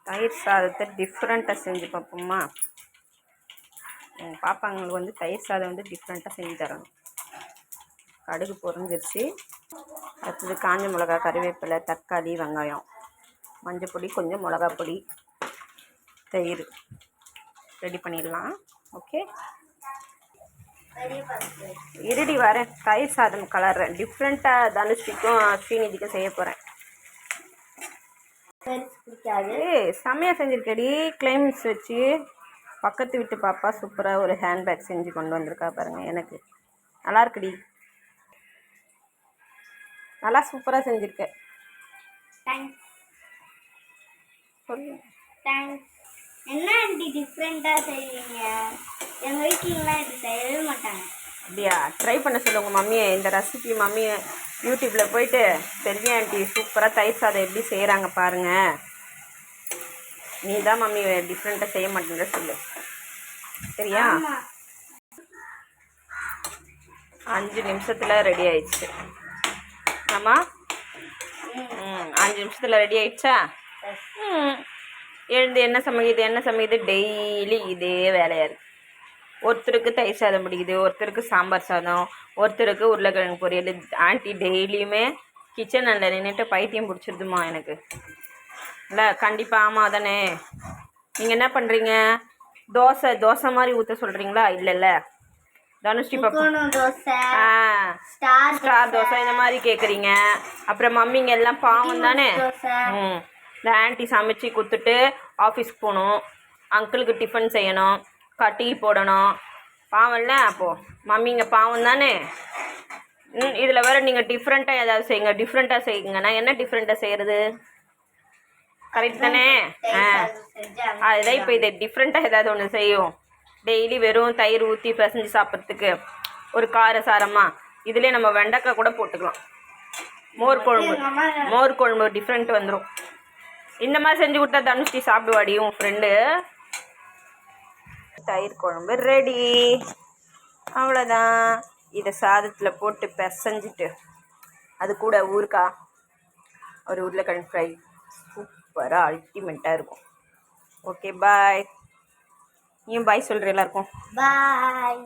தயிர் சாதத்தை டிஃப்ரெண்ட்டாக செஞ்சு பார்ப்போம்மா. எங்கள் பாப்பாங்களுக்கு வந்து தயிர் சாதம் வந்து டிஃப்ரெண்ட்டாக செஞ்சு தரணும். கடுகு பொரிஞ்சிருச்சு. அடுத்தது காஞ்ச மிளகா, கறிவேப்பிலை, தக்காளி, வெங்காயம், மஞ்சள் பொடி, கொஞ்சம் மிளகா பொடி, தயிர் ரெடி பண்ணிடலாம். ஓகே, இருடி வரேன். தயிர் சாதம் கலர்றேன். டிஃப்ரெண்ட்டாக தனுஷ்டிக்கும் ஸ்ரீநிதிக்கும் செய்ய போகிறேன். செம்மையாக செஞ்சுருக்கடி. கிளைம்ஸ் வச்சு பக்கத்து வீட்டு பாப்பா சூப்பராக ஒரு ஹேண்ட்பேக் செஞ்சு கொண்டு வந்திருக்கா பாருங்கள். எனக்கு நல்லா இருக்குடி, நல்லா சூப்பராக செஞ்சுருக்க. சொல்லு. தேங்க்ஸ். என்ன ஆண்டி டிஃப்ரெண்ட்டாக செய்வீங்க? எங்கள் வீட்டிலலாம் இது செய்யவே மாட்டாங்க. அப்படியா? ட்ரை பண்ண சொல்லுங்க மம்மியை. இந்த ரெசிபி மம்மியை யூடியூப்பில் போயிட்டு பெரிய ஆண்டி சூப்பராக தயிர் சாதம் எப்படி செய்கிறாங்க பாருங்கள். நீ தான் மம்மி டிஃப்ரெண்ட்டாக செய்ய மாட்டேங்கிற சொல்லு, சரியா? 5 நிமிஷத்தில் ரெடி ஆயிடுச்சு. ஆமாம், 5 நிமிஷத்தில் ரெடி ஆயிடுச்சா? எழுந்து என்ன சமைக்குது டெய்லி இதே வேலையாக இருக்குது. ஒருத்தருக்கு தயிர் சாதம் பிடிக்குது, ஒருத்தருக்கு சாம்பார் சாதம், ஒருத்தருக்கு உருளைக்கிழங்கு பொரியல். ஆண்டி டெய்லியுமே கிச்சனில் நின்றுட்டு பைத்தியம் பிடிச்சிருதுமா எனக்கு. இல்லை கண்டிப்பாக ஆமாம் தானே. நீங்கள் என்ன பண்ணுறீங்க? தோசை மாதிரி ஊற்ற சொல்கிறீங்களா? இல்லைல்ல தனுஷ்டி பாப்பா, ஸ்டார் தோசை இந்த மாதிரி கேட்குறீங்க. அப்புறம் மம்மிங்க எல்லாம் பாவம் தானே. இந்த ஆண்டி சமைச்சு கொடுத்துட்டு ஆஃபீஸ்க்கு போகணும், அங்கிளுக்கு டிஃபன் செய்யணும், டீ போடணும். பாவம் இல்லை? அப்போது மம்மிங்க பாவம் தானே. இதில் வேறு நீங்கள் டிஃப்ரெண்ட்டாக ஏதாவது செய்யுங்க. டிஃப்ரெண்ட்டாக செய்யுங்க. நான் என்ன டிஃப்ரெண்ட்டாக செய்கிறது? கரெக்ட் தானே? அதுதான் இப்போ இதை டிஃப்ரெண்ட்டாக ஏதாவது ஒன்று செய்யும். டெய்லி வெறும் தயிர் ஊற்றி பிசைஞ்சு சாப்பிட்றதுக்கு ஒரு காரசாரமாக இதிலே நம்ம வெண்டைக்காய் கூட போட்டுக்கலாம். மோர் குழம்பு டிஃப்ரெண்ட் வந்துடும். இந்த மாதிரி செஞ்சு கொடுத்தா தனுஷ்டி சாப்பிடுவாடி உன் ஃப்ரெண்டு. தயிர் குழம்பு ரெடி. அவ்வளோதான். இதை சாதத்தில் போட்டு பிசைஞ்சிட்டு அது கூட ஊறுகாய், ஒரு உருளைக்கிழங்கு ஃப்ரை சூப்பராக அல்டிமேட்டாக இருக்கும். Okay bye. நீயும் பாய் சொல்கிற எல்லாருக்கும். பாய்.